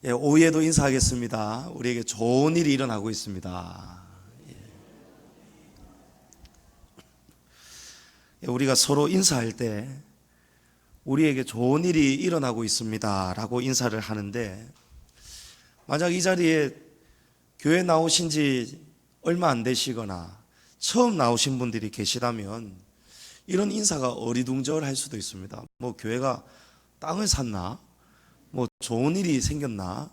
오후에도 인사하겠습니다. 우리에게 좋은 일이 일어나고 있습니다. 우리가 서로 인사할 때 우리에게 좋은 일이 일어나고 있습니다 라고 인사를 하는데, 만약 이 자리에 교회 나오신 지 얼마 안 되시거나 처음 나오신 분들이 계시다면 이런 인사가 어리둥절할 수도 있습니다. 뭐 교회가 땅을 샀나? 뭐 좋은 일이 생겼나?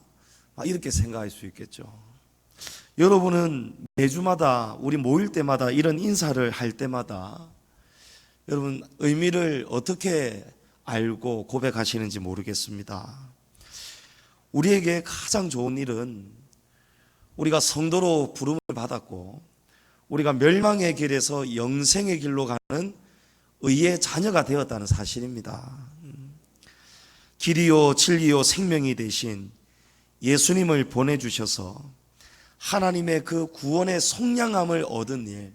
이렇게 생각할 수 있겠죠. 여러분은 매주마다 우리 모일 때마다 이런 인사를 할 때마다 여러분 의미를 어떻게 알고 고백하시는지 모르겠습니다. 우리에게 가장 좋은 일은 우리가 성도로 부름을 받았고 우리가 멸망의 길에서 영생의 길로 가는 의의 자녀가 되었다는 사실입니다. 길이요 진리요 생명이 되신 예수님을 보내주셔서 하나님의 그 구원의 속량함을 얻은 일,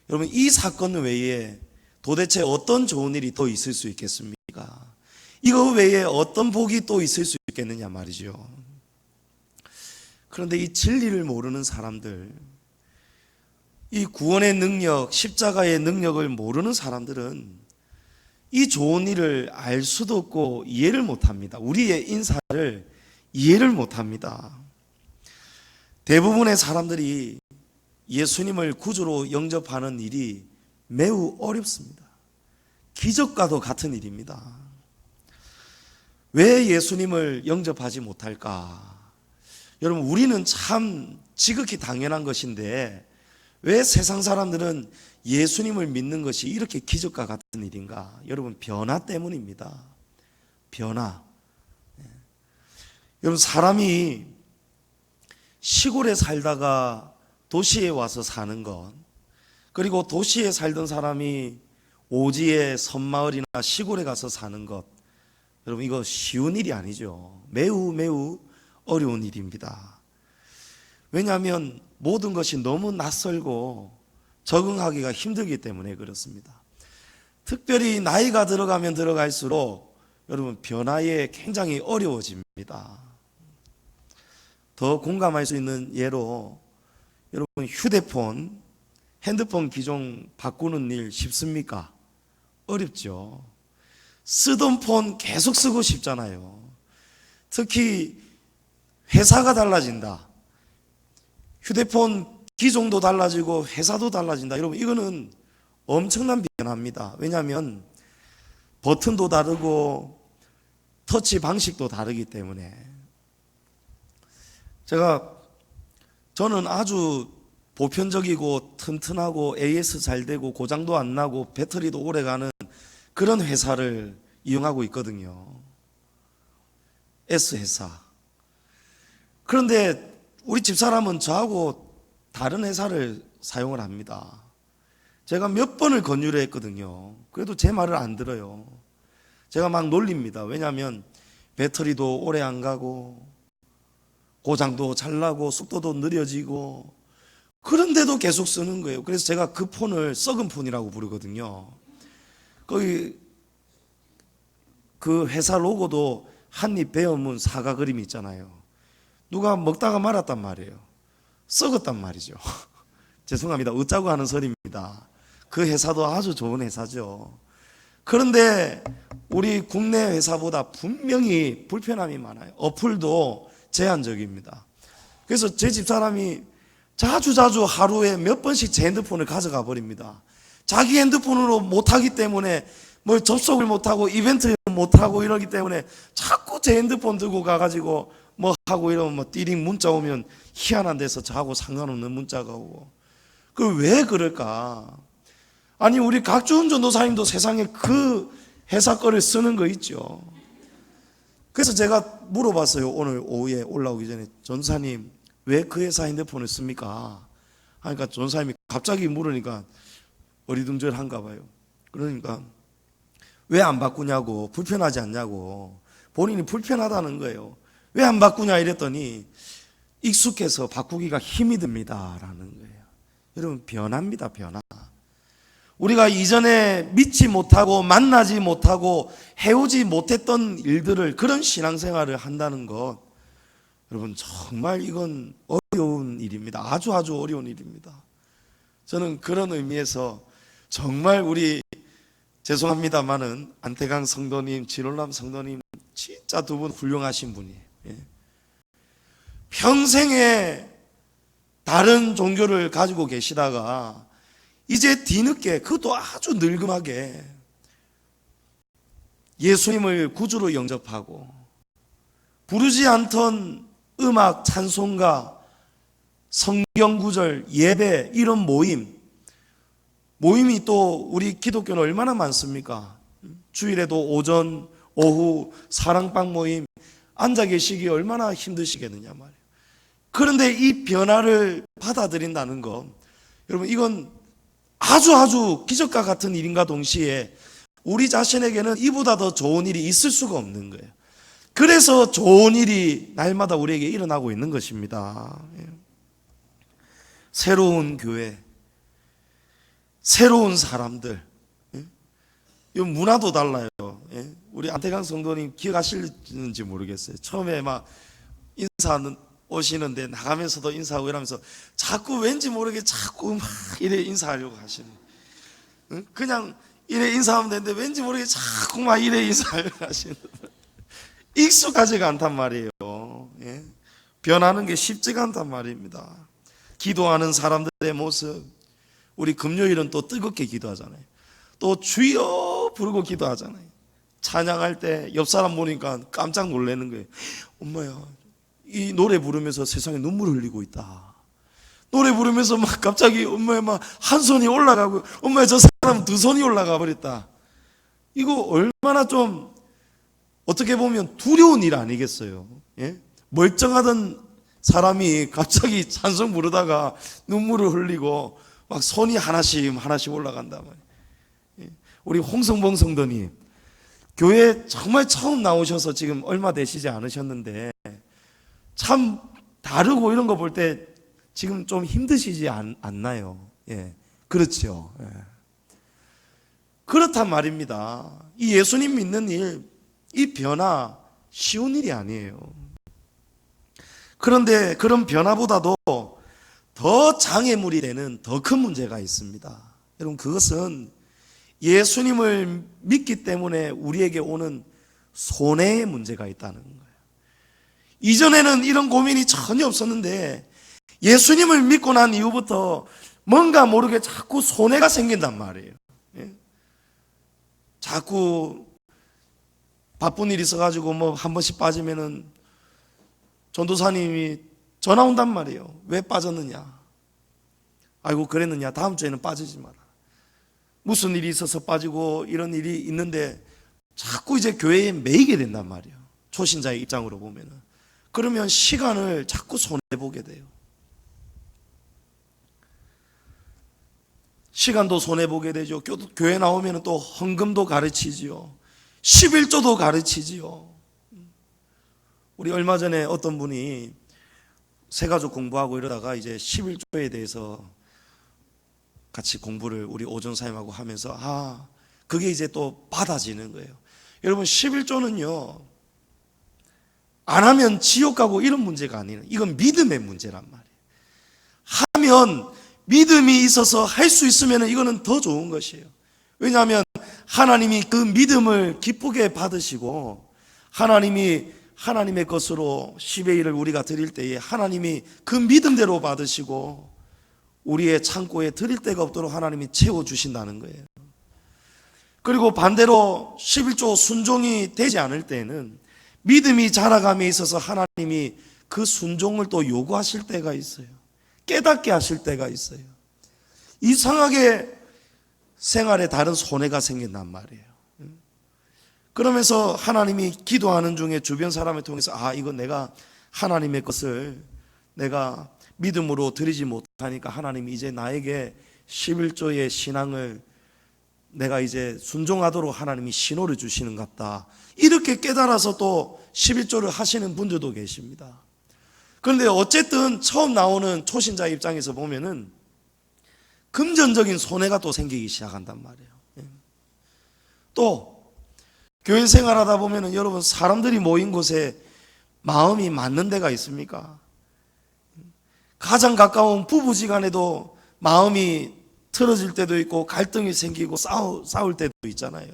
여러분 이 사건 외에 도대체 어떤 좋은 일이 또 있을 수 있겠습니까? 이거 외에 어떤 복이 또 있을 수 있겠느냐 말이죠. 그런데 이 진리를 모르는 사람들, 이 구원의 능력, 십자가의 능력을 모르는 사람들은 이 좋은 일을 알 수도 없고 이해를 못합니다. 우리의 인사를 이해를 못합니다. 대부분의 사람들이 예수님을 구주로 영접하는 일이 매우 어렵습니다. 기적과도 같은 일입니다. 왜 예수님을 영접하지 못할까? 여러분 우리는 참 지극히 당연한 것인데 왜 세상 사람들은 예수님을 믿는 것이 이렇게 기적과 같은 일인가? 여러분 변화 때문입니다. 변화. 여러분 사람이 시골에 살다가 도시에 와서 사는 것, 그리고 도시에 살던 사람이 오지에 섬마을이나 시골에 가서 사는 것, 여러분 이거 쉬운 일이 아니죠. 매우 어려운 일입니다. 왜냐하면 모든 것이 너무 낯설고 적응하기가 힘들기 때문에 그렇습니다. 특별히 나이가 들어가면 들어갈수록 여러분 변화에 굉장히 어려워집니다. 더 공감할 수 있는 예로 여러분 핸드폰 기종 바꾸는 일 쉽습니까? 어렵죠. 쓰던 폰 계속 쓰고 싶잖아요. 특히 회사가 달라진다. 휴대폰 기종도 달라지고 회사도 달라진다. 여러분 이거는 엄청난 변화입니다. 왜냐하면 버튼도 다르고 터치 방식도 다르기 때문에. 저는 아주 보편적이고 튼튼하고 AS 잘 되고 고장도 안 나고 배터리도 오래 가는 그런 회사를 이용하고 있거든요. S회사. 그런데 우리 집사람은 저하고 다른 회사를 사용을 합니다. 제가 몇 번을 권유를 했거든요. 그래도 제 말을 안 들어요. 제가 막 놀립니다. 왜냐하면 배터리도 오래 안 가고 고장도 잘 나고 속도도 느려지고 그런데도 계속 쓰는 거예요. 그래서 제가 그 폰을 썩은 폰이라고 부르거든요. 거기 그 회사 로고도 한입 베어문 사과 그림이 있잖아요. 누가 먹다가 말았단 말이에요. 썩었단 말이죠. 죄송합니다. 어짜고 하는 소리입니다. 그 회사도 아주 좋은 회사죠. 그런데 우리 국내 회사보다 분명히 불편함이 많아요. 어플도 제한적입니다. 그래서 제 집사람이 자주 하루에 몇 번씩 제 핸드폰을 가져가 버립니다. 자기 핸드폰으로 못하기 때문에 뭐 접속을 못하고 이벤트 못하고 이러기 때문에 자꾸 제 핸드폰 들고 가가지고 뭐 하고 이러면 뭐 띠링 문자 오면 희한한 데서 저하고 상관없는 문자가 오고. 그 왜 그럴까? 아니 우리 각주훈 전도사님도 세상에 그 회사 거를 쓰는 거 있죠. 그래서 제가 물어봤어요. 오늘 오후에 올라오기 전에 전도사님 왜 그 회사 핸드폰을 씁니까? 하니까 전도사님이 갑자기 물으니까 어리둥절한가 봐요. 그러니까 왜 안 바꾸냐고, 불편하지 않냐고, 본인이 불편하다는 거예요. 왜 안 바꾸냐 이랬더니 익숙해서 바꾸기가 힘이 듭니다 라는 거예요. 여러분 변화입니다. 변화. 우리가 이전에 믿지 못하고 만나지 못하고 해오지 못했던 일들을, 그런 신앙생활을 한다는 것, 여러분 정말 이건 어려운 일입니다. 아주 어려운 일입니다. 저는 그런 의미에서 정말 우리 죄송합니다만은 안태강 성도님, 진월남 성도님 진짜 두 분 훌륭하신 분이에요. 예. 평생에 다른 종교를 가지고 계시다가 이제 뒤늦게, 그것도 아주 늙음하게 예수님을 구주로 영접하고 부르지 않던 음악, 찬송가, 성경 구절, 예배, 이런 모임이 또 우리 기독교는 얼마나 많습니까? 주일에도 오전, 오후 사랑방 모임 앉아 계시기 얼마나 힘드시겠느냐 말이에요. 그런데 이 변화를 받아들인다는 것, 여러분 이건 아주 기적과 같은 일인가 동시에 우리 자신에게는 이보다 더 좋은 일이 있을 수가 없는 거예요. 그래서 좋은 일이 날마다 우리에게 일어나고 있는 것입니다. 새로운 교회, 새로운 사람들, 이 문화도 달라요. 우리 안태강 성도님 기억하실지 모르겠어요. 처음에 막 인사하는 오시는데 나가면서도 인사하고 이러면서 자꾸 왠지 모르게 자꾸 막 이래 인사하려고 하시는, 그냥 이래 인사하면 되는데 왠지 모르게 자꾸 막 이래 인사하려고 하시는, 익숙하지가 않단 말이에요. 변하는 게 쉽지가 않단 말입니다. 기도하는 사람들의 모습, 우리 금요일은 또 뜨겁게 기도하잖아요. 또 주여 부르고 기도하잖아요. 찬양할 때 옆 사람 보니까 깜짝 놀라는 거예요. 엄마야, 이 노래 부르면서 세상에 눈물 흘리고 있다. 노래 부르면서 막 갑자기 엄마야 막 한 손이 올라가고, 엄마야 저 사람 두 손이 올라가 버렸다. 이거 얼마나 좀 어떻게 보면 두려운 일 아니겠어요? 예? 멀쩡하던 사람이 갑자기 찬송 부르다가 눈물을 흘리고 막 손이 하나씩 올라간단 말이에요. 우리 홍성봉 성도님 교회 정말 처음 나오셔서 지금 얼마 되시지 않으셨는데 참 다르고 이런 거 볼 때 지금 좀 힘드시지 않나요? 예, 그렇죠. 예. 그렇단 말입니다. 이 예수님 믿는 일, 이 변화 쉬운 일이 아니에요. 그런데 그런 변화보다도 더 장애물이 되는 더 큰 문제가 있습니다. 여러분, 그것은 예수님을 믿기 때문에 우리에게 오는 손해의 문제가 있다는 거예요. 이전에는 이런 고민이 전혀 없었는데 예수님을 믿고 난 이후부터 뭔가 모르게 자꾸 손해가 생긴단 말이에요. 자꾸 바쁜 일이 있어가지고 뭐 한 번씩 빠지면은 전도사님이 전화 온단 말이에요. 왜 빠졌느냐? 아이고 그랬느냐? 다음 주에는 빠지지 마라. 무슨 일이 있어서 빠지고 이런 일이 있는데 자꾸 이제 교회에 매이게 된단 말이에요. 초신자의 입장으로 보면은. 그러면 시간을 자꾸 손해보게 돼요. 시간도 손해보게 되죠. 교회 나오면 또 헌금도 가르치지요. 11조도 가르치지요. 우리 얼마 전에 어떤 분이 새가족 공부하고 이러다가 이제 11조에 대해서 같이 공부를 우리 오전사님하고 하면서 그게 이제 또 받아지는 거예요. 여러분 11조는요 안 하면 지옥 가고 이런 문제가 아니에요. 이건 믿음의 문제란 말이에요. 하면 믿음이 있어서 할 수 있으면 이거는 더 좋은 것이에요. 왜냐하면 하나님이 그 믿음을 기쁘게 받으시고 하나님이 하나님의 것으로 10의 1을 우리가 드릴 때에 하나님이 그 믿음대로 받으시고 우리의 창고에 드릴 데가 없도록 하나님이 채워주신다는 거예요. 그리고 반대로 11조 순종이 되지 않을 때는 믿음이 자라감에 있어서 하나님이 그 순종을 또 요구하실 때가 있어요. 깨닫게 하실 때가 있어요. 이상하게 생활에 다른 손해가 생긴단 말이에요. 그러면서 하나님이 기도하는 중에 주변 사람을 통해서 이건 내가 하나님의 것을 내가 믿음으로 드리지 못하니까 하나님이 이제 나에게 11조의 신앙을 내가 이제 순종하도록 하나님이 신호를 주시는 것 같다. 이렇게 깨달아서 또 11조를 하시는 분들도 계십니다. 그런데 어쨌든 처음 나오는 초신자 입장에서 보면은 금전적인 손해가 또 생기기 시작한단 말이에요. 또 교회 생활하다 보면은 여러분 사람들이 모인 곳에 마음이 맞는 데가 있습니까? 가장 가까운 부부지간에도 마음이 틀어질 때도 있고 갈등이 생기고 싸울 때도 있잖아요.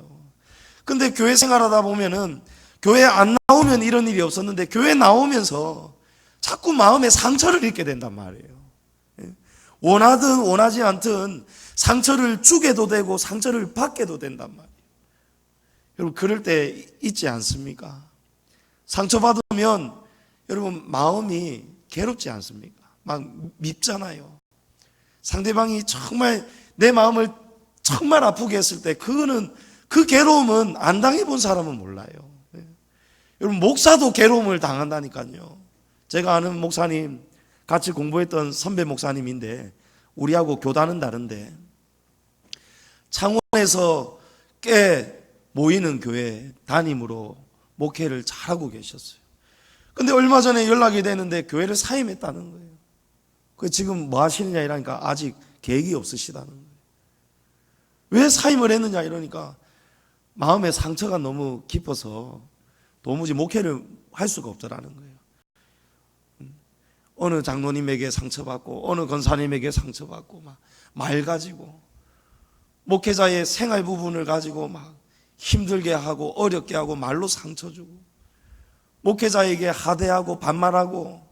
근데 교회 생활하다 보면은 교회 안 나오면 이런 일이 없었는데 교회 나오면서 자꾸 마음에 상처를 입게 된단 말이에요. 원하든 원하지 않든 상처를 주게도 되고 상처를 받게도 된단 말이에요. 여러분 그럴 때 있지 않습니까? 상처받으면 여러분 마음이 괴롭지 않습니까? 막 밉잖아요. 상대방이 정말 내 마음을 정말 아프게 했을 때 그 괴로움은 안 당해본 사람은 몰라요. 여러분 목사도 괴로움을 당한다니까요. 제가 아는 목사님, 같이 공부했던 선배 목사님인데 우리하고 교단은 다른데 창원에서 꽤 모이는 교회 담임으로 목회를 잘하고 계셨어요. 근데 얼마 전에 연락이 되는데 교회를 사임했다는 거예요. 그 지금 뭐 하시느냐 이러니까 아직 계획이 없으시다는 거예요. 왜 사임을 했느냐 이러니까 마음의 상처가 너무 깊어서 도무지 목회를 할 수가 없더라는 거예요. 어느 장로님에게 상처받고 어느 권사님에게 상처받고 막 말 가지고 목회자의 생활 부분을 가지고 막 힘들게 하고 어렵게 하고 말로 상처 주고 목회자에게 하대하고 반말하고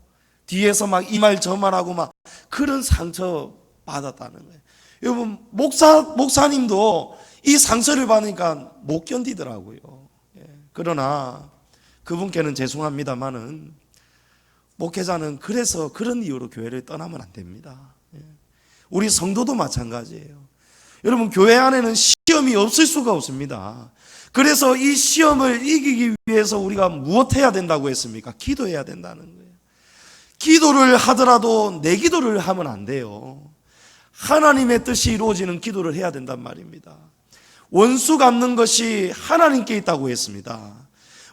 뒤에서 막 이 말 저 말하고 막 그런 상처 받았다는 거예요. 여러분 목사님도 이 상처를 받으니까 못 견디더라고요. 그러나 그분께는 죄송합니다만은 목회자는 그래서 그런 이유로 교회를 떠나면 안 됩니다. 우리 성도도 마찬가지예요. 여러분 교회 안에는 시험이 없을 수가 없습니다. 그래서 이 시험을 이기기 위해서 우리가 무엇 해야 된다고 했습니까? 기도해야 된다는 거예요. 기도를 하더라도 내 기도를 하면 안 돼요. 하나님의 뜻이 이루어지는 기도를 해야 된단 말입니다. 원수 갚는 것이 하나님께 있다고 했습니다.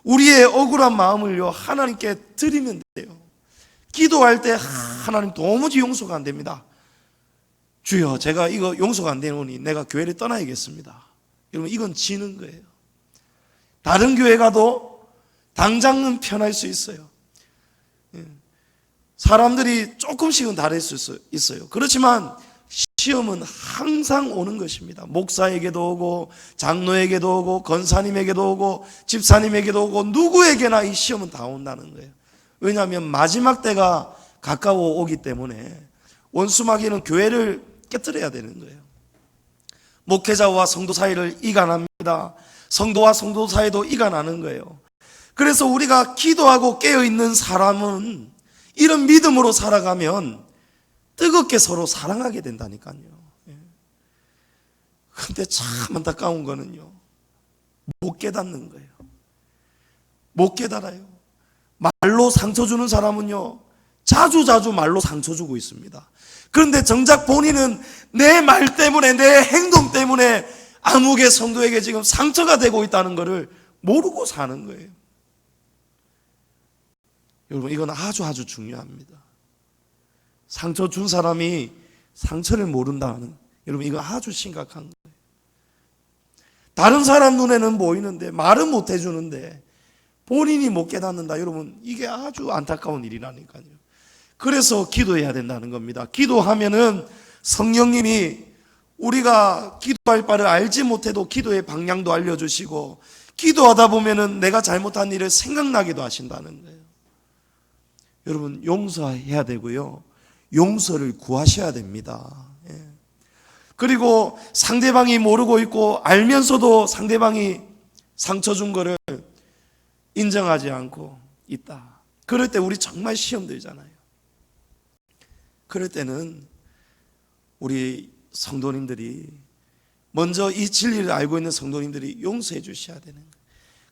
우리의 억울한 마음을요 하나님께 드리면 돼요. 기도할 때 하나님 도무지 용서가 안 됩니다. 주여 제가 이거 용서가 안 되노니 내가 교회를 떠나야겠습니다. 여러분 이건 지는 거예요. 다른 교회 가도 당장은 편할 수 있어요. 사람들이 조금씩은 다를 수 있어요. 그렇지만 시험은 항상 오는 것입니다. 목사에게도 오고 장로에게도 오고 권사님에게도 오고 집사님에게도 오고 누구에게나 이 시험은 다 온다는 거예요. 왜냐하면 마지막 때가 가까워 오기 때문에 원수마귀는 교회를 깨뜨려야 되는 거예요. 목회자와 성도 사이를 이간합니다. 성도와 성도 사이도 이간하는 거예요. 그래서 우리가 기도하고 깨어있는 사람은 이런 믿음으로 살아가면 뜨겁게 서로 사랑하게 된다니까요. 근데 참 안타까운 거는요 못 깨닫는 거예요. 못 깨달아요. 말로 상처 주는 사람은요 자주 말로 상처 주고 있습니다. 그런데 정작 본인은 내 말 때문에 내 행동 때문에 아무개 성도에게 지금 상처가 되고 있다는 것을 모르고 사는 거예요. 여러분 이건 아주 중요합니다. 상처 준 사람이 상처를 모른다는, 여러분 이거 아주 심각한 거예요. 다른 사람 눈에는 보이는데 말은 못 해주는데 본인이 못 깨닫는다. 여러분 이게 아주 안타까운 일이라니까요. 그래서 기도해야 된다는 겁니다. 기도하면은 성령님이 우리가 기도할 바를 알지 못해도 기도의 방향도 알려주시고 기도하다 보면은 내가 잘못한 일을 생각나기도 하신다는 거예요. 여러분 용서해야 되고요 용서를 구하셔야 됩니다. 그리고 상대방이 모르고 있고 알면서도 상대방이 상처 준 거를 인정하지 않고 있다. 그럴 때 우리 정말 시험 들잖아요. 그럴 때는 우리 성도님들이 먼저 이 진리를 알고 있는 성도님들이 용서해 주셔야 되는 거예요.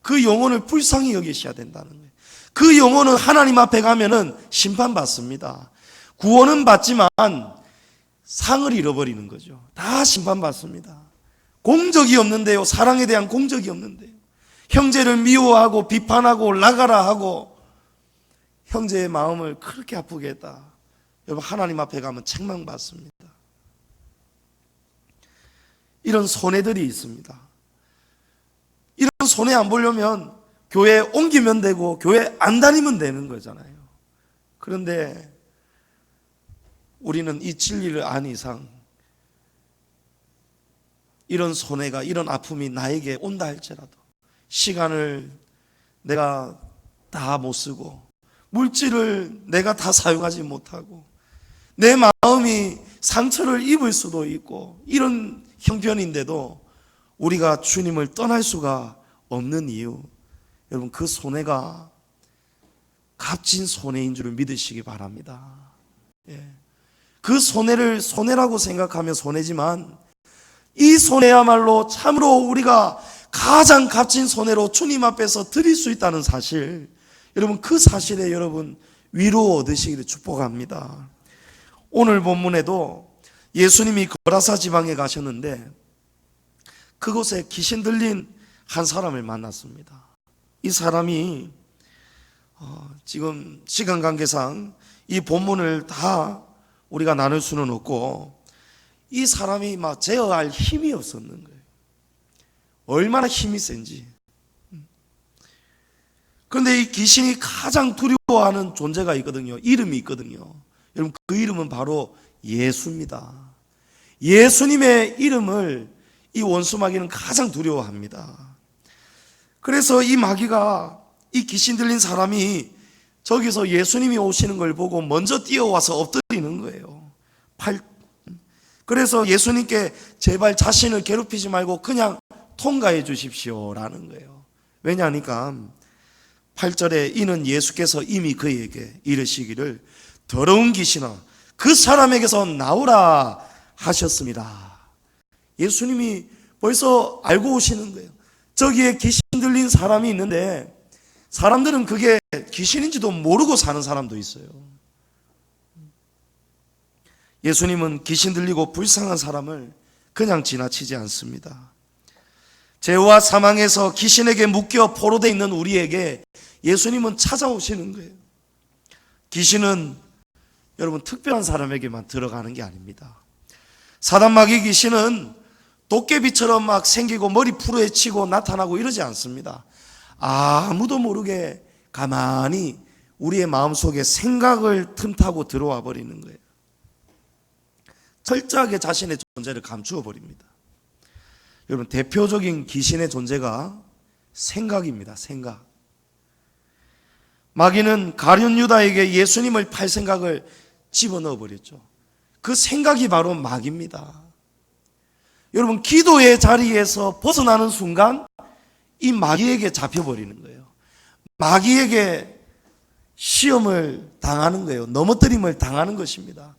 그 영혼을 불쌍히 여기셔야 된다는 거예요. 그 영혼은 하나님 앞에 가면은 심판받습니다. 구원은 받지만 상을 잃어버리는 거죠. 다 심판받습니다. 공적이 없는데요. 사랑에 대한 공적이 없는데요. 형제를 미워하고 비판하고 나가라 하고 형제의 마음을 그렇게 아프게 했다. 여러분 하나님 앞에 가면 책망받습니다. 이런 손해들이 있습니다. 이런 손해 안 보려면 교회 옮기면 되고 교회 안 다니면 되는 거잖아요. 그런데 우리는 이 진리를 안 이상 이런 손해가, 이런 아픔이 나에게 온다 할지라도 시간을 내가 다 못 쓰고 물질을 내가 다 사용하지 못하고 내 마음이 상처를 입을 수도 있고 이런 형편인데도 우리가 주님을 떠날 수가 없는 이유, 여러분 그 손해가 값진 손해인 줄을 믿으시기 바랍니다. 그 손해를 손해라고 생각하면 손해지만 이 손해야말로 참으로 우리가 가장 값진 손해로 주님 앞에서 드릴 수 있다는 사실, 여러분 그 사실에 여러분 위로 얻으시기를 축복합니다. 오늘 본문에도 예수님이 거라사 지방에 가셨는데 그곳에 귀신 들린 한 사람을 만났습니다. 이 사람이 지금 시간 관계상 이 본문을 다 우리가 나눌 수는 없고 이 사람이 막 제어할 힘이 없었는 거예요. 얼마나 힘이 센지. 그런데 이 귀신이 가장 두려워하는 존재가 있거든요. 이름이 있거든요. 여러분 그 이름은 바로 예수입니다. 예수님의 이름을 이 원수 마귀는 가장 두려워합니다. 그래서 이 마귀가, 이 귀신 들린 사람이 저기서 예수님이 오시는 걸 보고 먼저 뛰어와서 엎드리는 거예요. 그래서 예수님께 제발 자신을 괴롭히지 말고 그냥 통과해 주십시오라는 거예요. 왜냐하니까 8절에 이는 예수께서 이미 그에게 이르시기를 더러운 귀신아 그 사람에게서 나오라 하셨습니다. 예수님이 벌써 알고 오시는 거예요. 저기에 귀신 들린 사람이 있는데 사람들은 그게 귀신인지도 모르고 사는 사람도 있어요. 예수님은 귀신 들리고 불쌍한 사람을 그냥 지나치지 않습니다. 죄와 사망에서 귀신에게 묶여 포로되어 있는 우리에게 예수님은 찾아오시는 거예요. 귀신은 여러분 특별한 사람에게만 들어가는 게 아닙니다. 사단 마귀 귀신은 도깨비처럼 막 생기고 머리 풀어헤치고 나타나고 이러지 않습니다. 아무도 모르게 가만히 우리의 마음속에 생각을 틈타고 들어와 버리는 거예요. 철저하게 자신의 존재를 감추어 버립니다. 여러분 대표적인 귀신의 존재가 생각입니다. 생각. 마귀는 가룟 유다에게 예수님을 팔 생각을 집어넣어 버렸죠. 그 생각이 바로 마귀입니다. 여러분 기도의 자리에서 벗어나는 순간 이 마귀에게 잡혀버리는 거예요. 마귀에게 시험을 당하는 거예요. 넘어뜨림을 당하는 것입니다.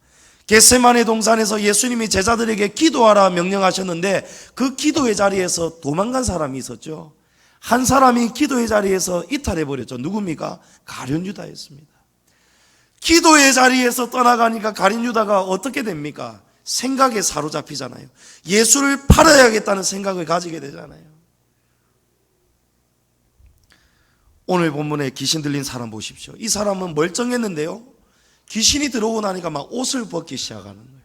겟세마네 동산에서 예수님이 제자들에게 기도하라 명령하셨는데 그 기도의 자리에서 도망간 사람이 있었죠. 한 사람이 기도의 자리에서 이탈해버렸죠. 누굽니까? 가룟 유다였습니다. 기도의 자리에서 떠나가니까 가룟 유다가 어떻게 됩니까? 생각에 사로잡히잖아요. 예수를 팔아야겠다는 생각을 가지게 되잖아요. 오늘 본문에 귀신 들린 사람 보십시오. 이 사람은 멀쩡했는데요, 귀신이 들어오고 나니까 막 옷을 벗기 시작하는 거예요.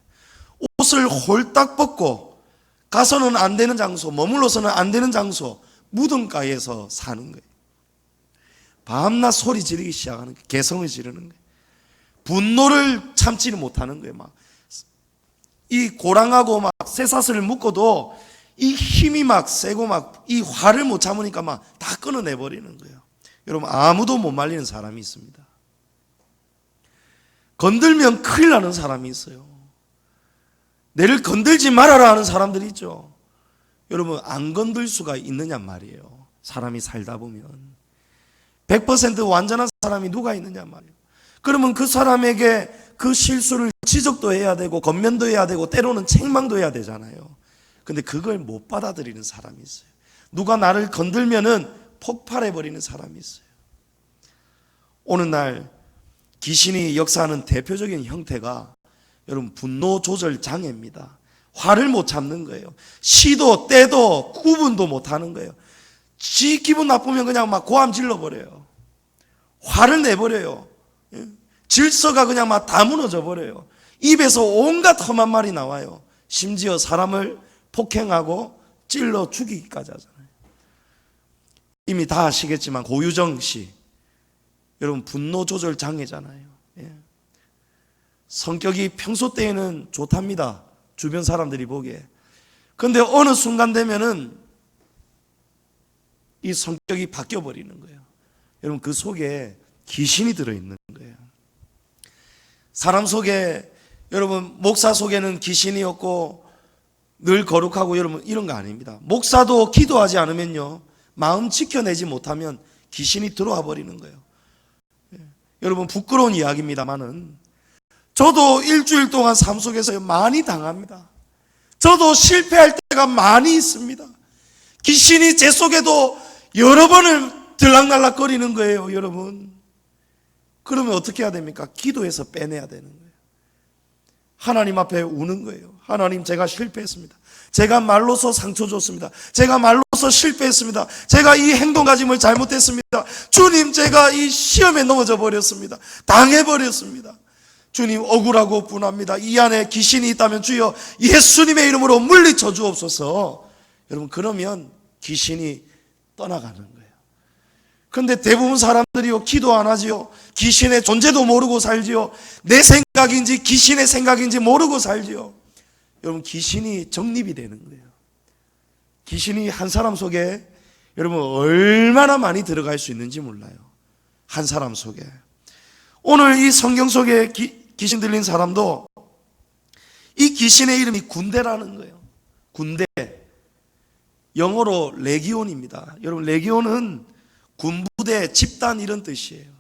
옷을 홀딱 벗고 가서는 안 되는 장소, 머물러서는 안 되는 장소, 무덤가에서 사는 거예요. 밤낮 소리 지르기 시작하는 거예요. 개성을 지르는 거예요. 분노를 참지를 못하는 거예요. 막 이 고랑하고 막 쇠사슬을 묶어도 이 힘이 막 세고 막 이 화를 못 참으니까 막 다 끊어내 버리는 거예요. 여러분 아무도 못 말리는 사람이 있습니다. 건들면 큰일 나는 사람이 있어요. 내를 건들지 말아라 하는 사람들이 있죠. 여러분 안 건들 수가 있느냐 말이에요. 사람이 살다 보면 100% 완전한 사람이 누가 있느냐 말이에요. 그러면 그 사람에게 그 실수를 지적도 해야 되고 건면도 해야 되고 때로는 책망도 해야 되잖아요. 근데 그걸 못 받아들이는 사람이 있어요. 누가 나를 건들면은 폭발해버리는 사람이 있어요. 오늘날 귀신이 역사하는 대표적인 형태가 여러분 분노 조절 장애입니다. 화를 못 참는 거예요. 시도 때도 구분도 못 하는 거예요. 지 기분 나쁘면 그냥 막 고함 질러버려요. 화를 내버려요. 질서가 그냥 막 다 무너져 버려요. 입에서 온갖 험한 말이 나와요. 심지어 사람을 폭행하고 찔러 죽이기까지 하잖아요. 이미 다 아시겠지만 고유정 씨, 여러분 분노 조절 장애잖아요. 예. 성격이 평소 때에는 좋답니다. 주변 사람들이 보기에. 그런데 어느 순간 되면은 이 성격이 바뀌어 버리는 거예요. 여러분 그 속에 귀신이 들어있는 거예요. 사람 속에, 여러분 목사 속에는 귀신이 없고 늘 거룩하고, 여러분 이런 거 아닙니다. 목사도 기도하지 않으면요, 마음 지켜내지 못하면 귀신이 들어와 버리는 거예요. 여러분 부끄러운 이야기입니다만은 저도 일주일 동안 삶 속에서 많이 당합니다. 저도 실패할 때가 많이 있습니다. 귀신이 제 속에도 여러 번을 들락날락거리는 거예요, 여러분. 그러면 어떻게 해야 됩니까? 기도해서 빼내야 되는 거예요. 하나님 앞에 우는 거예요. 하나님, 제가 실패했습니다. 제가 말로서 상처 줬습니다. 제가 말로서 실패했습니다. 제가 이 행동가짐을 잘못했습니다. 주님, 제가 이 시험에 넘어져 버렸습니다. 당해버렸습니다. 주님, 억울하고 분합니다. 이 안에 귀신이 있다면 주여 예수님의 이름으로 물리쳐 주옵소서. 여러분, 그러면 귀신이 떠나가는 거예요. 그런데 대부분 사람들이요, 기도 안 하지요. 귀신의 존재도 모르고 살지요. 내 생각인지 귀신의 생각인지 모르고 살지요. 여러분, 귀신이 정립이 되는 거예요. 귀신이 한 사람 속에 여러분 얼마나 많이 들어갈 수 있는지 몰라요. 한 사람 속에. 오늘 이 성경 속에 귀신 들린 사람도 이 귀신의 이름이 군대라는 거예요. 군대. 영어로 레기온입니다. 여러분, 레기온은 군부대, 집단 이런 뜻이에요.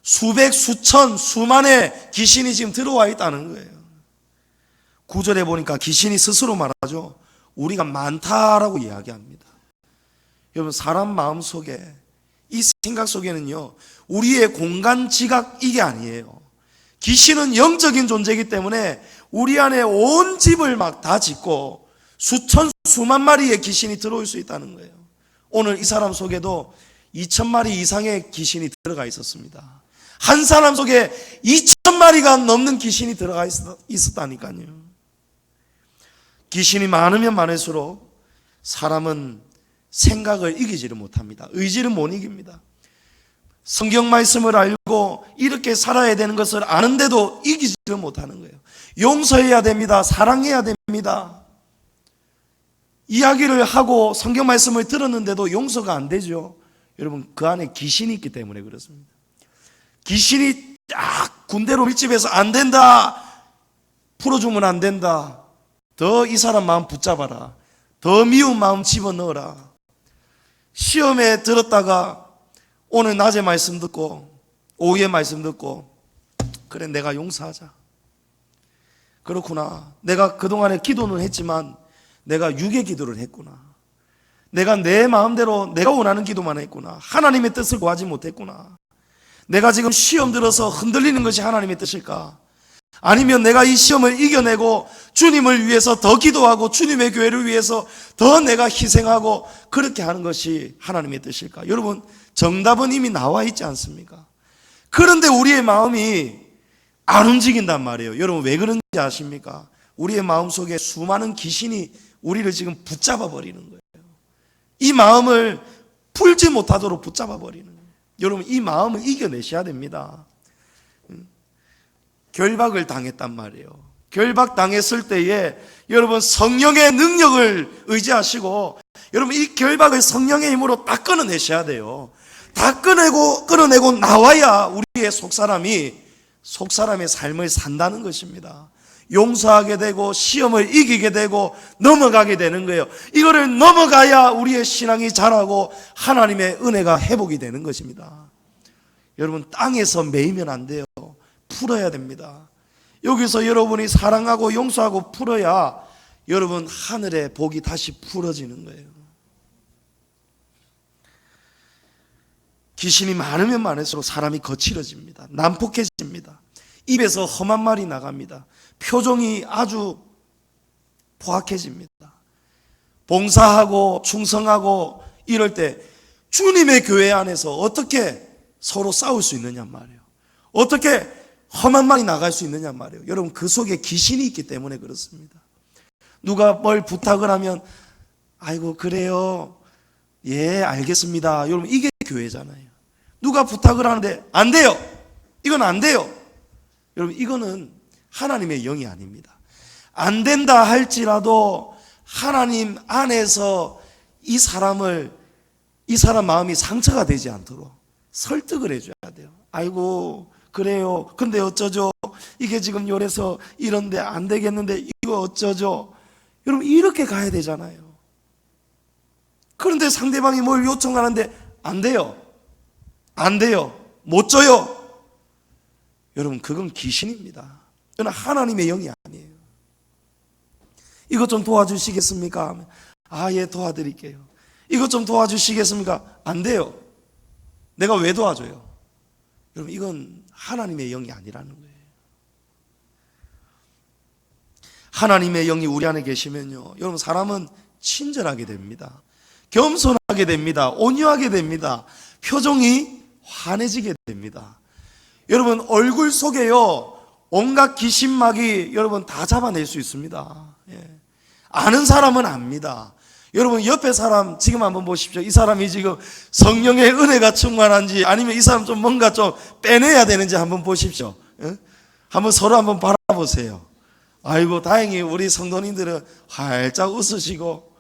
수백, 수천, 수만의 귀신이 지금 들어와 있다는 거예요. 9절에 보니까 귀신이 스스로 말하죠. 우리가 많다라고 이야기합니다. 여러분, 사람 마음 속에, 이 생각 속에는요, 우리의 공간 지각 이게 아니에요. 귀신은 영적인 존재이기 때문에 우리 안에 온 집을 막 다 짓고 수천 수만 마리의 귀신이 들어올 수 있다는 거예요. 오늘 이 사람 속에도 2,000마리 이상의 귀신이 들어가 있었습니다. 한 사람 속에 2,000마리가 넘는 귀신이 들어가 있었다니까요. 귀신이 많으면 많을수록 사람은 생각을 이기지를 못합니다. 의지를 못 이깁니다. 성경 말씀을 알고 이렇게 살아야 되는 것을 아는데도 이기지를 못하는 거예요. 용서해야 됩니다. 사랑해야 됩니다. 이야기를 하고 성경 말씀을 들었는데도 용서가 안 되죠. 여러분, 그 안에 귀신이 있기 때문에 그렇습니다. 귀신이 군대로 밀집해서 안 된다, 풀어주면 안 된다, 더 이 사람 마음 붙잡아라, 더 미운 마음 집어넣어라. 시험에 들었다가 오늘 낮에 말씀 듣고 오후에 말씀 듣고, 그래 내가 용서하자. 그렇구나, 내가 그동안에 기도는 했지만 내가 육의 기도를 했구나. 내가 내 마음대로 내가 원하는 기도만 했구나. 하나님의 뜻을 구하지 못했구나. 내가 지금 시험 들어서 흔들리는 것이 하나님의 뜻일까? 아니면 내가 이 시험을 이겨내고 주님을 위해서 더 기도하고 주님의 교회를 위해서 더 내가 희생하고 그렇게 하는 것이 하나님의 뜻일까? 여러분, 정답은 이미 나와 있지 않습니까? 그런데 우리의 마음이 안 움직인단 말이에요. 여러분, 왜 그런지 아십니까? 우리의 마음속에 수많은 귀신이 우리를 지금 붙잡아 버리는 거예요. 이 마음을 풀지 못하도록 붙잡아 버리는 거예요. 여러분, 이 마음을 이겨내셔야 됩니다. 결박을 당했단 말이에요. 결박당했을 때에 여러분, 성령의 능력을 의지하시고 여러분, 이 결박을 성령의 힘으로 다 끊어내셔야 돼요. 다 끊어내고 나와야 우리의 속사람의 삶을 산다는 것입니다. 용서하게 되고 시험을 이기게 되고 넘어가게 되는 거예요. 이거를 넘어가야 우리의 신앙이 자라고 하나님의 은혜가 회복이 되는 것입니다. 여러분, 땅에서 매이면 안 돼요. 풀어야 됩니다. 여기서 여러분이 사랑하고 용서하고 풀어야 여러분, 하늘의 복이 다시 풀어지는 거예요. 귀신이 많으면 많을수록 사람이 거칠어집니다. 난폭해집니다. 입에서 험한 말이 나갑니다. 표정이 아주 포악해집니다. 봉사하고 충성하고 이럴 때 주님의 교회 안에서 어떻게 서로 싸울 수 있느냐 말이에요. 어떻게 험한 말이 나갈 수 있느냐 말이에요. 여러분, 그 속에 귀신이 있기 때문에 그렇습니다. 누가 뭘 부탁을 하면 아이고 그래요, 예, 알겠습니다. 여러분, 이게 교회잖아요. 누가 부탁을 하는데 안 돼요. 이건 안 돼요. 여러분, 이거는 하나님의 영이 아닙니다. 안 된다 할지라도 하나님 안에서 이 사람 마음이 상처가 되지 않도록 설득을 해줘야 돼요. 아이고, 그래요. 근데 어쩌죠? 이게 지금 요래서 이런데 안 되겠는데 이거 어쩌죠? 여러분, 이렇게 가야 되잖아요. 그런데 상대방이 뭘 요청하는데 안 돼요. 안 돼요. 못 줘요. 여러분, 그건 귀신입니다. 그건 하나님의 영이 아니에요. 이것 좀 도와주시겠습니까? 아, 예, 도와드릴게요. 이것 좀 도와주시겠습니까? 안 돼요. 내가 왜 도와줘요? 여러분, 이건 하나님의 영이 아니라는 거예요. 하나님의 영이 우리 안에 계시면요, 여러분, 사람은 친절하게 됩니다. 겸손하게 됩니다. 온유하게 됩니다. 표정이 환해지게 됩니다. 여러분, 얼굴 속에요, 온갖 귀신마귀 여러분 다 잡아낼 수 있습니다. 예. 아는 사람은 압니다. 여러분, 옆에 사람 지금 한번 보십시오. 이 사람이 지금 성령의 은혜가 충만한지 아니면 이 사람 좀 뭔가 좀 빼내야 되는지 한번 보십시오. 예? 한번 서로 한번 바라보세요. 아이고, 다행히 우리 성도님들은 활짝 웃으시고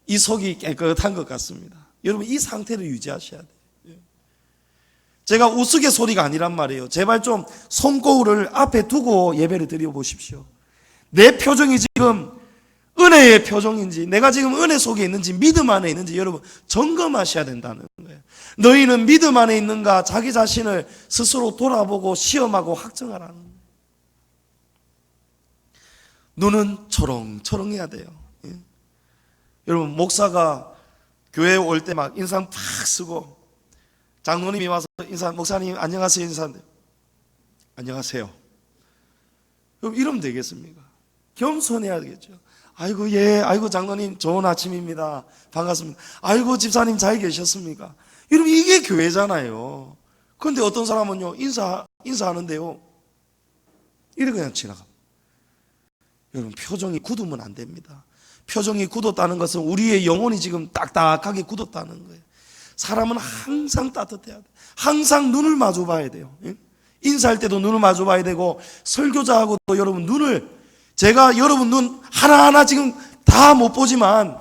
이 속이 깨끗한 것 같습니다. 여러분, 이 상태를 유지하셔야 돼요. 제가 우스갯소리가 아니란 말이에요. 제발 좀 손거울을 앞에 두고 예배를 드려보십시오. 내 표정이 지금 은혜의 표정인지, 내가 지금 은혜 속에 있는지, 믿음 안에 있는지 여러분 점검하셔야 된다는 거예요. 너희는 믿음 안에 있는가? 자기 자신을 스스로 돌아보고 시험하고 확정하라는 거예요. 눈은 초롱초롱해야 돼요. 예? 여러분, 목사가 교회에 올 때 막 인상 팍 쓰고 장로님이 와서 목사님 안녕하세요 인사하는데 안녕하세요. 그럼 이러면 되겠습니까? 겸손해야 되겠죠. 아이고, 예, 아이고, 장로님 좋은 아침입니다. 반갑습니다. 아이고, 집사님 잘 계셨습니까? 여러분, 이게 교회잖아요. 그런데 어떤 사람은요, 인사하는데요, 이렇게 그냥 지나갑니다. 여러분, 표정이 굳으면 안 됩니다. 표정이 굳었다는 것은 우리의 영혼이 지금 딱딱하게 굳었다는 거예요. 사람은 항상 따뜻해야 돼요. 항상 눈을 마주 봐야 돼요. 인사할 때도 눈을 마주 봐야 되고, 설교자하고도 여러분 제가 여러분 눈 하나하나 지금 다 못 보지만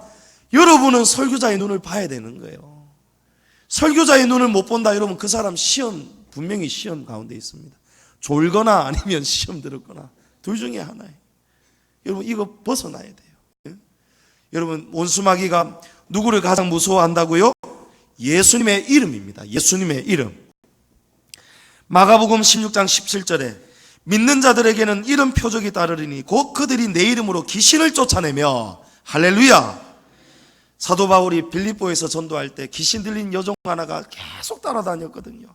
여러분은 설교자의 눈을 봐야 되는 거예요. 설교자의 눈을 못 본다, 여러분, 그 사람 분명히 시험 가운데 있습니다. 졸거나 아니면 시험 들었거나 둘 중에 하나예요. 여러분, 이거 벗어나야 돼요. 여러분, 원수마귀가 누구를 가장 무서워한다고요? 예수님의 이름입니다. 예수님의 이름. 마가복음 16장 17절에 믿는 자들에게는 이런 표적이 따르리니 곧 그들이 내 이름으로 귀신을 쫓아내며, 할렐루야. 사도 바울이 빌립보에서 전도할 때 귀신 들린 여종 하나가 계속 따라다녔거든요.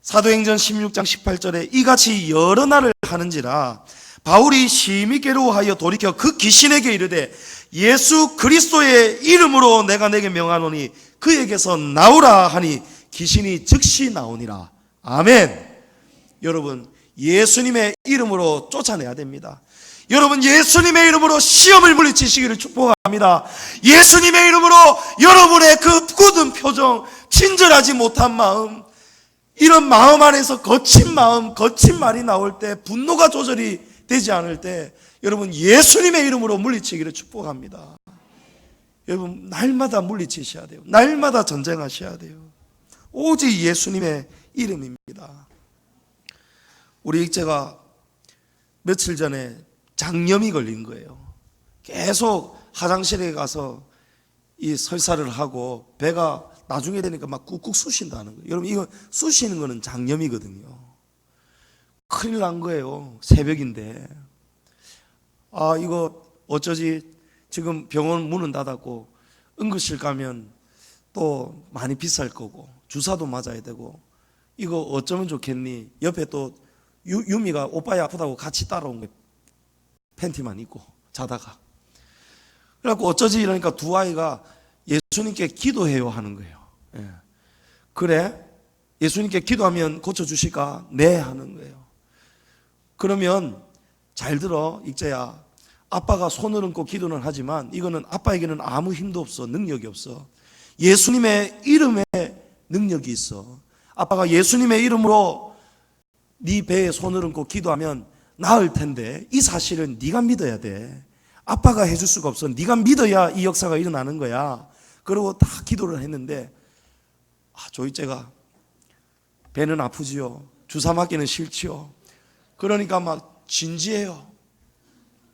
사도행전 16장 18절에 이같이 여러 날을 하는지라 바울이 심히 괴로워하여 돌이켜 그 귀신에게 이르되 예수 그리스도의 이름으로 내가 내게 명하노니 그에게서 나오라 하니 귀신이 즉시 나오니라. 아멘. 여러분, 예수님의 이름으로 쫓아내야 됩니다. 여러분, 예수님의 이름으로 시험을 물리치시기를 축복합니다. 예수님의 이름으로 여러분의 그 굳은 표정, 친절하지 못한 마음, 이런 마음 안에서 거친 마음, 거친 말이 나올 때, 분노가 조절이 되지 않을 때 여러분, 예수님의 이름으로 물리치기를 축복합니다. 여러분, 날마다 물리치셔야 돼요. 날마다 전쟁하셔야 돼요. 오직 예수님의 이름입니다. 우리 일제가 며칠 전에 장염이 걸린 거예요. 계속 화장실에 가서 이 설사를 하고 배가 나중에 되니까 막 꾹꾹 쑤신다는 거예요. 여러분, 이거 쑤시는 거는 장염이거든요. 큰일 난 거예요. 새벽인데. 아, 이거 어쩌지? 지금 병원 문은 닫았고 응급실 가면 또 많이 비쌀 거고 주사도 맞아야 되고 이거 어쩌면 좋겠니? 옆에 또 유미가 오빠야 아프다고 같이 따라온 거예요. 팬티만 입고 자다가. 그래갖고 어쩌지? 이러니까 두 아이가 예수님께 기도해요 하는 거예요. 예. 그래? 예수님께 기도하면 고쳐주실까? 네 하는 거예요. 그러면 잘 들어, 익자야. 아빠가 손을 얹고 기도는 하지만 이거는 아빠에게는 아무 힘도 없어. 능력이 없어. 예수님의 이름에 능력이 있어. 아빠가 예수님의 이름으로 네 배에 손을 얹고 기도하면 나을 텐데 이 사실은 네가 믿어야 돼. 아빠가 해줄 수가 없어. 네가 믿어야 이 역사가 일어나는 거야. 그러고 다 기도를 했는데 조이째가 배는 아프지요. 주사 맞기는 싫지요. 그러니까 막 진지해요.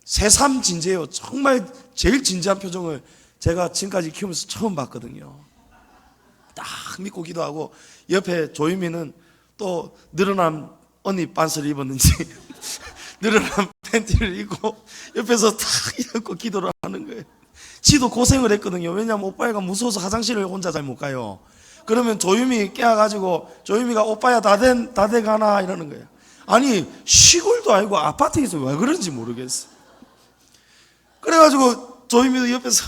새삼 진지해요. 정말 제일 진지한 표정을 제가 지금까지 키우면서 처음 봤거든요. 딱 믿고 기도하고 옆에 조유미는 또 늘어난 언니 반스를 입었는지 늘어난 팬티를 입고 옆에서 딱 입고 기도를 하는 거예요. 지도 고생을 했거든요. 왜냐하면 오빠가 무서워서 화장실을 혼자 잘 못 가요. 그러면 조유미 깨워가지고 조유미가 오빠야 다 돼가나 이러는 거예요. 아니 시골도 아니고 아파트에서 왜 그런지 모르겠어. 그래가지고 조유미도 옆에서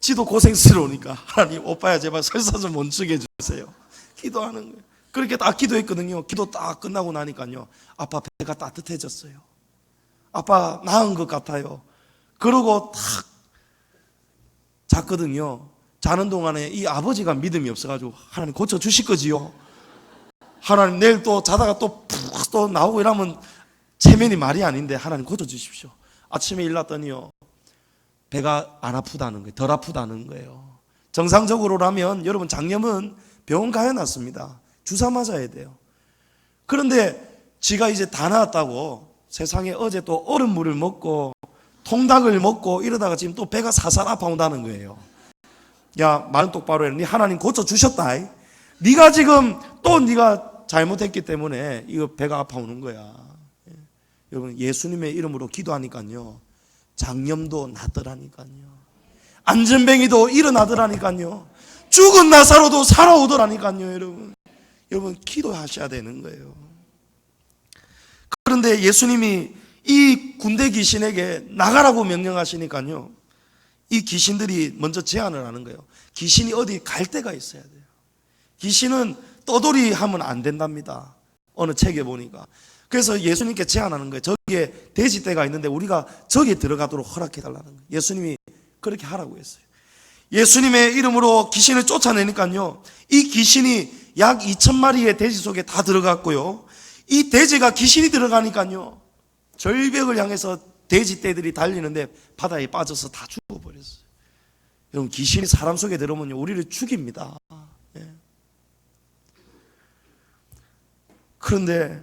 지도 고생스러우니까 하나님 오빠야 제발 설사 좀 멈추게 해주세요. 기도하는 거예요. 그렇게 딱 기도했거든요. 기도 딱 끝나고 나니까요 아빠 배가 따뜻해졌어요. 아빠 나은 것 같아요. 그러고 딱 잤거든요. 자는 동안에 이 아버지가 믿음이 없어가지고 하나님 고쳐주실 거지요. 하나님 내일 또 자다가 또 푹 또 나오고 이러면 체면이 말이 아닌데 하나님 고쳐주십시오. 아침에 일났더니요 배가 안 아프다는 거예요. 덜 아프다는 거예요. 정상적으로라면 여러분 장염은 병원 가야 낫습니다. 주사 맞아야 돼요. 그런데 지가 이제 다 나았다고 세상에 어제 또 얼음물을 먹고 통닭을 먹고 이러다가 지금 또 배가 살살 아파온다는 거예요. 야 말은 똑바로 해. 네 하나님 고쳐주셨다. 네가 지금 또 네가 잘못했기 때문에 이거 배가 아파오는 거야. 여러분 예수님의 이름으로 기도하니까요 장염도 낫더라니까요. 안전뱅이도 일어나더라니까요. 죽은 나사로도 살아오더라니까요. 여러분 기도하셔야 되는 거예요. 그런데 예수님이 이 군대 귀신에게 나가라고 명령하시니까요 이 귀신들이 먼저 제안을 하는 거예요. 귀신이 어디 갈 데가 있어야 돼요. 귀신은 떠돌이 하면 안 된답니다. 어느 책에 보니까. 그래서 예수님께 제안하는 거예요. 저기에 돼지떼가 있는데 우리가 저기에 들어가도록 허락해 달라는 거예요. 예수님이 그렇게 하라고 했어요. 예수님의 이름으로 귀신을 쫓아내니까요 이 귀신이 약 2,000마리의 돼지 속에 다 들어갔고요 이 돼지가 귀신이 들어가니까요 절벽을 향해서 돼지떼들이 달리는데 바다에 빠져서 다 죽어버렸어요. 여러분 귀신이 사람 속에 들어오면 우리를 죽입니다. 그런데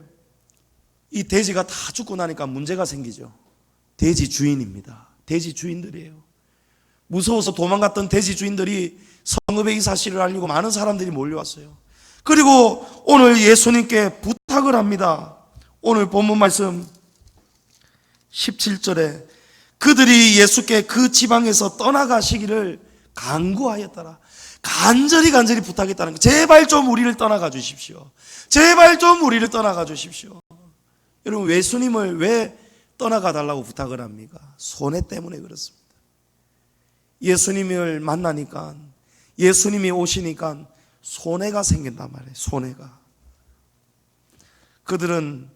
이 돼지가 다 죽고 나니까 문제가 생기죠. 돼지 주인입니다. 돼지 주인들이에요. 무서워서 도망갔던 돼지 주인들이 성읍에 이 사실을 알리고 많은 사람들이 몰려왔어요. 그리고 오늘 예수님께 부탁을 합니다. 오늘 본문 말씀 17절에 그들이 예수께 그 지방에서 떠나가시기를 간구하였더라. 간절히 부탁했다는 거예요. 제발 좀 우리를 떠나가 주십시오. 제발 좀 우리를 떠나가 주십시오. 여러분 예수님을 왜 떠나가 달라고 부탁을 합니까? 손해 때문에 그렇습니다. 예수님을 만나니까 예수님이 오시니까 손해가 생긴단 말이에요. 손해가. 그들은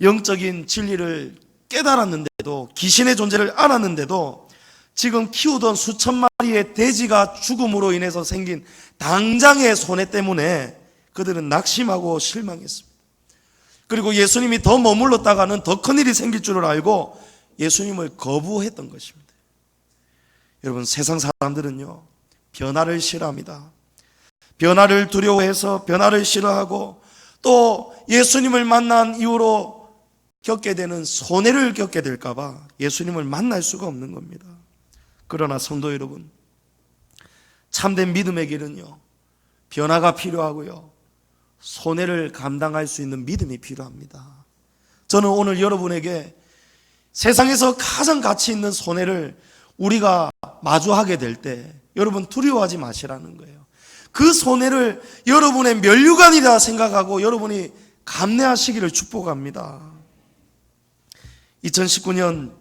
영적인 진리를 깨달았는데도 귀신의 존재를 알았는데도 지금 키우던 수천 마리의 돼지가 죽음으로 인해서 생긴 당장의 손해 때문에 그들은 낙심하고 실망했습니다. 그리고 예수님이 더 머물렀다가는 더 큰 일이 생길 줄을 알고 예수님을 거부했던 것입니다. 여러분 세상 사람들은요 변화를 싫어합니다. 변화를 두려워해서 변화를 싫어하고 또 예수님을 만난 이후로 겪게 되는 손해를 겪게 될까 봐 예수님을 만날 수가 없는 겁니다. 그러나 성도 여러분 참된 믿음의 길은요 변화가 필요하고요 손해를 감당할 수 있는 믿음이 필요합니다. 저는 오늘 여러분에게 세상에서 가장 가치 있는 손해를 우리가 마주하게 될 때 여러분 두려워하지 마시라는 거예요. 그 손해를 여러분의 면류관이라 생각하고 여러분이 감내하시기를 축복합니다. 2019년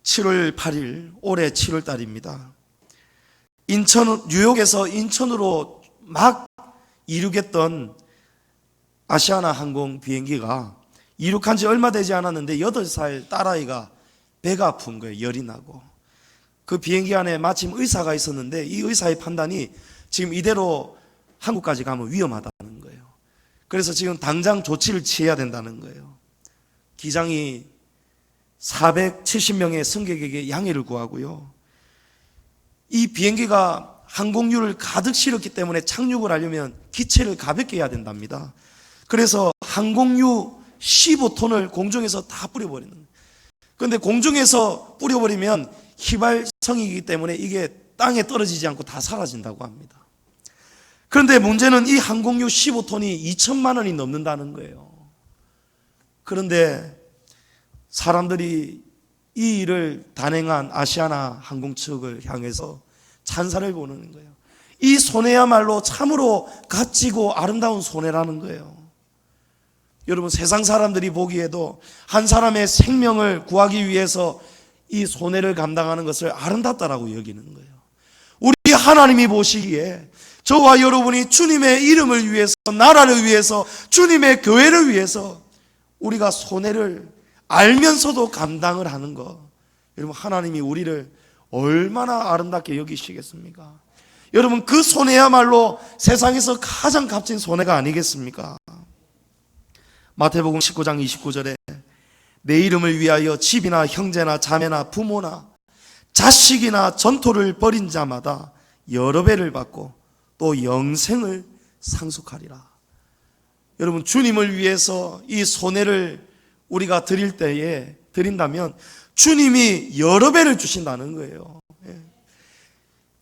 7월 8일 올해 7월 달입니다. 뉴욕에서 인천으로 막 이륙했던 아시아나 항공 비행기가 이륙한 지 얼마 되지 않았는데 8살 딸아이가 배가 아픈 거예요. 열이 나고. 그 비행기 안에 마침 의사가 있었는데 이 의사의 판단이 지금 이대로 한국까지 가면 위험하다는 거예요. 그래서 지금 당장 조치를 취해야 된다는 거예요. 기장이 470명의 승객에게 양해를 구하고요. 이 비행기가 항공유를 가득 실었기 때문에 착륙을 하려면 기체를 가볍게 해야 된답니다. 그래서 항공유 15톤을 공중에서 다 뿌려버리는 거예요. 그런데 공중에서 뿌려버리면 휘발성이기 때문에 이게 땅에 떨어지지 않고 다 사라진다고 합니다. 그런데 문제는 이 항공유 15톤이 2천만 원이 넘는다는 거예요. 그런데 사람들이 이 일을 단행한 아시아나 항공 측을 향해서 찬사를 보내는 거예요. 이 손해야말로 참으로 값지고 아름다운 손해라는 거예요. 여러분, 세상 사람들이 보기에도 한 사람의 생명을 구하기 위해서 이 손해를 감당하는 것을 아름답다라고 여기는 거예요. 우리 하나님이 보시기에 저와 여러분이 주님의 이름을 위해서, 나라를 위해서, 주님의 교회를 위해서 우리가 손해를 알면서도 감당을 하는 것, 여러분, 하나님이 우리를 얼마나 아름답게 여기시겠습니까? 여러분, 그 손해야말로 세상에서 가장 값진 손해가 아니겠습니까? 마태복음 19장 29절에 내 이름을 위하여 집이나 형제나 자매나 부모나 자식이나 전토를 벌인 자마다 여러 배를 받고 또 영생을 상속하리라. 여러분, 주님을 위해서 이 손해를 우리가 드린다면 주님이 여러 배를 주신다는 거예요.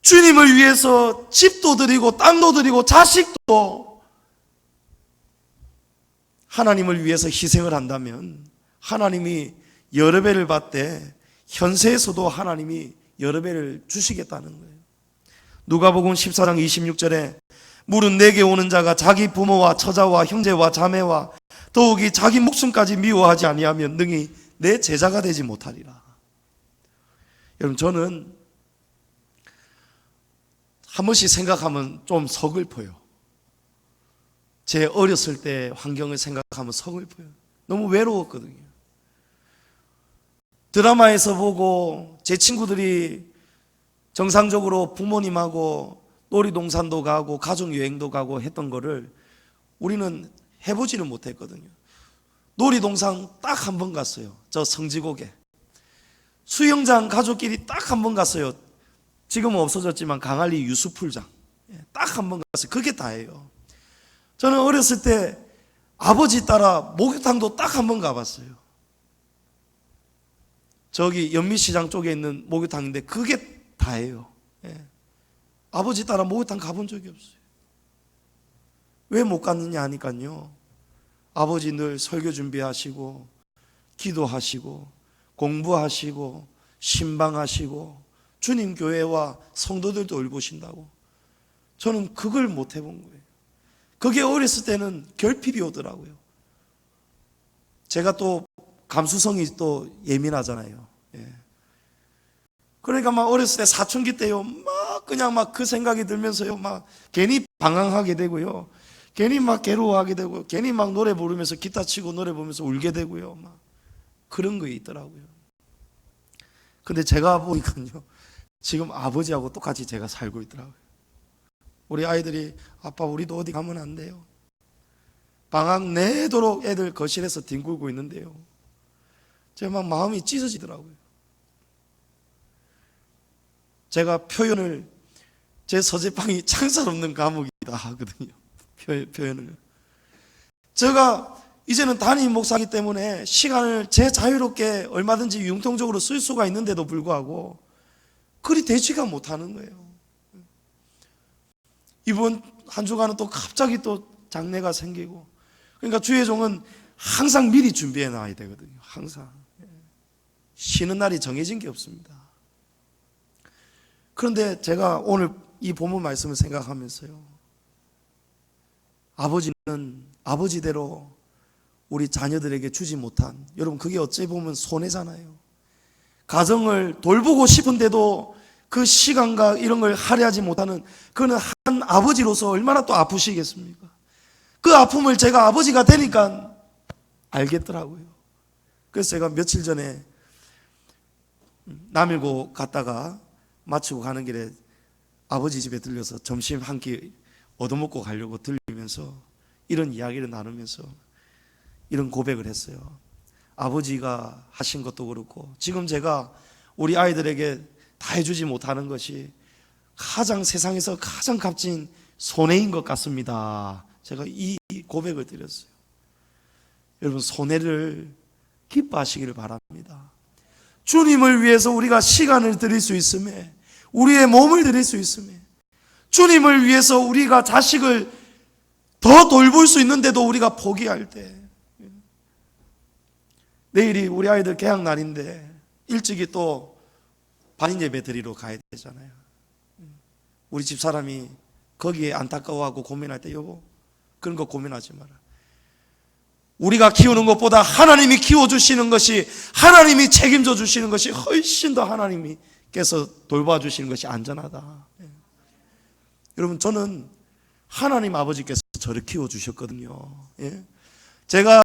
주님을 위해서 집도 드리고 땅도 드리고 자식도 하나님을 위해서 희생을 한다면 하나님이 여러 배를 받되 현세에서도 하나님이 여러 배를 주시겠다는 거예요. 누가복음 14장 26절에 물은 내게 오는 자가 자기 부모와 처자와 형제와 자매와 더욱이 자기 목숨까지 미워하지 아니하면 능히 내 제자가 되지 못하리라. 여러분, 저는 한 번씩 생각하면 좀 서글퍼요. 제 어렸을 때 환경을 생각하면 서글퍼요. 너무 외로웠거든요. 드라마에서 보고 제 친구들이 정상적으로 부모님하고 놀이동산도 가고 가족여행도 가고 했던 거를 우리는 해보지는 못했거든요. 놀이동산 딱 한 번 갔어요. 저 성지고개. 수영장 가족끼리 딱 한 번 갔어요. 지금은 없어졌지만 강할리 유수풀장 딱 한 번 갔어요. 그게 다예요. 저는 어렸을 때 아버지 따라 목욕탕도 딱 한 번 가봤어요. 저기 연미시장 쪽에 있는 목욕탕인데 그게 다예요. 아버지 따라 목욕탕 가본 적이 없어요. 왜 못 갔느냐 하니까요, 아버지 늘 설교 준비하시고 기도하시고 공부하시고 신방하시고 주님 교회와 성도들 돌보신다고. 저는 그걸 못 해본 거예요. 그게 어렸을 때는 결핍이 오더라고요. 제가 또 감수성이 또 예민하잖아요. 그러니까 막 어렸을 때 사춘기 때요, 막 그냥 막 그 생각이 들면서요, 막 괜히 방황하게 되고요, 괜히 막 괴로워하게 되고, 괜히 막 노래 부르면서 기타 치고 노래 부르면서 울게 되고요, 막 그런 거 있더라고요. 근데 제가 보니까요, 지금 아버지하고 똑같이 제가 살고 있더라고요. 우리 아이들이 아빠 우리도 어디 가면 안 돼요. 방학 내도록 애들 거실에서 뒹굴고 있는데요, 제가 막 마음이 찢어지더라고요. 제가 표현을, 제 서재방이 창살 없는 감옥이다 하거든요. 표현을. 제가 이제는 담임 목사이기 때문에 시간을 제 자유롭게 얼마든지 융통적으로 쓸 수가 있는데도 불구하고 그리 되지가 못하는 거예요. 이번 한 주간은 또 갑자기 또 장례가 생기고, 그러니까 주의 종은 항상 미리 준비해 놔야 되거든요. 항상. 쉬는 날이 정해진 게 없습니다. 그런데 제가 오늘 이 본문 말씀을 생각하면서요, 아버지는 아버지대로 우리 자녀들에게 주지 못한, 여러분 그게 어찌 보면 손해잖아요. 가정을 돌보고 싶은데도 그 시간과 이런 걸 할애하지 못하는, 그는 한 아버지로서 얼마나 또 아프시겠습니까? 그 아픔을 제가 아버지가 되니까 알겠더라고요. 그래서 제가 며칠 전에 남일고 갔다가 마치고 가는 길에 아버지 집에 들려서 점심 한 끼 얻어먹고 가려고 들리면서 이런 이야기를 나누면서 이런 고백을 했어요. 아버지가 하신 것도 그렇고 지금 제가 우리 아이들에게 다 해주지 못하는 것이 세상에서 가장 값진 손해인 것 같습니다. 제가 이 고백을 드렸어요. 여러분, 손해를 기뻐하시기를 바랍니다. 주님을 위해서 우리가 시간을 드릴 수 있음에, 우리의 몸을 드릴 수 있음에, 주님을 위해서 우리가 자식을 더 돌볼 수 있는데도 우리가 포기할 때, 내일이 우리 아이들 개학 날인데 일찍이 또 반인 예배 드리러 가야 되잖아요. 우리 집사람이 거기에 안타까워하고 고민할 때, 여보, 그런 거 고민하지 마라. 우리가 키우는 것보다 하나님이 키워주시는 것이, 하나님이 책임져 주시는 것이 훨씬 더 하나님께서 돌봐주시는 것이 안전하다. 여러분, 저는 하나님 아버지께서 저를 키워주셨거든요. 제가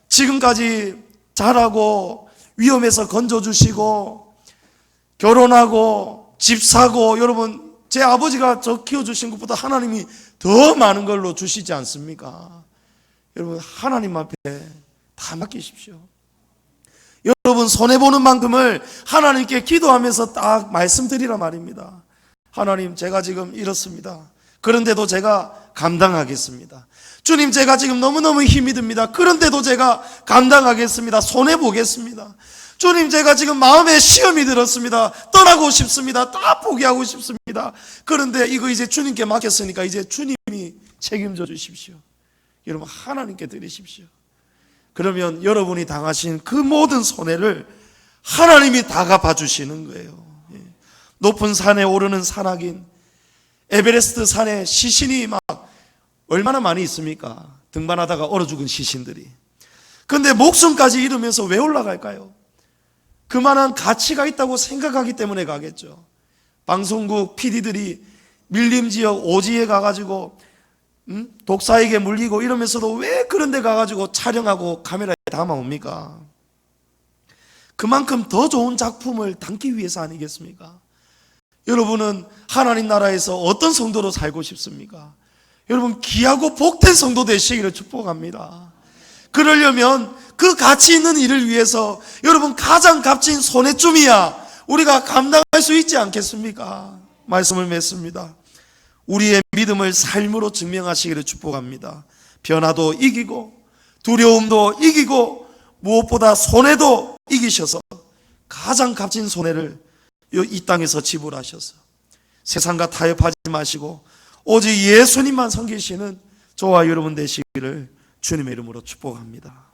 지금까지 자라고 위험에서 건져주시고 결혼하고 집 사고, 여러분, 제 아버지가 저 키워주신 것보다 하나님이 더 많은 걸로 주시지 않습니까? 여러분, 하나님 앞에 다 맡기십시오. 여러분, 손해보는 만큼을 하나님께 기도하면서 딱 말씀드리라 말입니다. 하나님, 제가 지금 이렇습니다. 그런데도 제가 감당하겠습니다. 주님, 제가 지금 너무너무 힘이 듭니다. 그런데도 제가 감당하겠습니다. 손해보겠습니다. 주님, 제가 지금 마음에 시험이 들었습니다. 떠나고 싶습니다. 다 포기하고 싶습니다. 그런데 이거 이제 주님께 맡겼으니까 이제 주님이 책임져 주십시오. 여러분, 하나님께 드리십시오. 그러면 여러분이 당하신 그 모든 손해를 하나님이 다 갚아주시는 거예요. 높은 산에 오르는 산악인, 에베레스트 산에 시신이 막 얼마나 많이 있습니까? 등반하다가 얼어 죽은 시신들이. 그런데 목숨까지 잃으면서 왜 올라갈까요? 그만한 가치가 있다고 생각하기 때문에 가겠죠. 방송국 PD들이 밀림지역 오지에 가가지고 독사에게 물리고 이러면서도 왜 그런 데 가가지고 촬영하고 카메라에 담아옵니까? 그만큼 더 좋은 작품을 담기 위해서 아니겠습니까? 여러분은 하나님 나라에서 어떤 성도로 살고 싶습니까? 여러분, 귀하고 복된 성도 되시기를 축복합니다. 그러려면 그 가치 있는 일을 위해서 여러분, 가장 값진 손해쯤이야 우리가 감당할 수 있지 않겠습니까? 말씀을 맺습니다. 우리의 믿음을 삶으로 증명하시기를 축복합니다. 변화도 이기고 두려움도 이기고 무엇보다 손해도 이기셔서 가장 값진 손해를 이 땅에서 지불하셔서 세상과 타협하지 마시고 오직 예수님만 섬기시는 저와 여러분 되시기를 주님의 이름으로 축복합니다.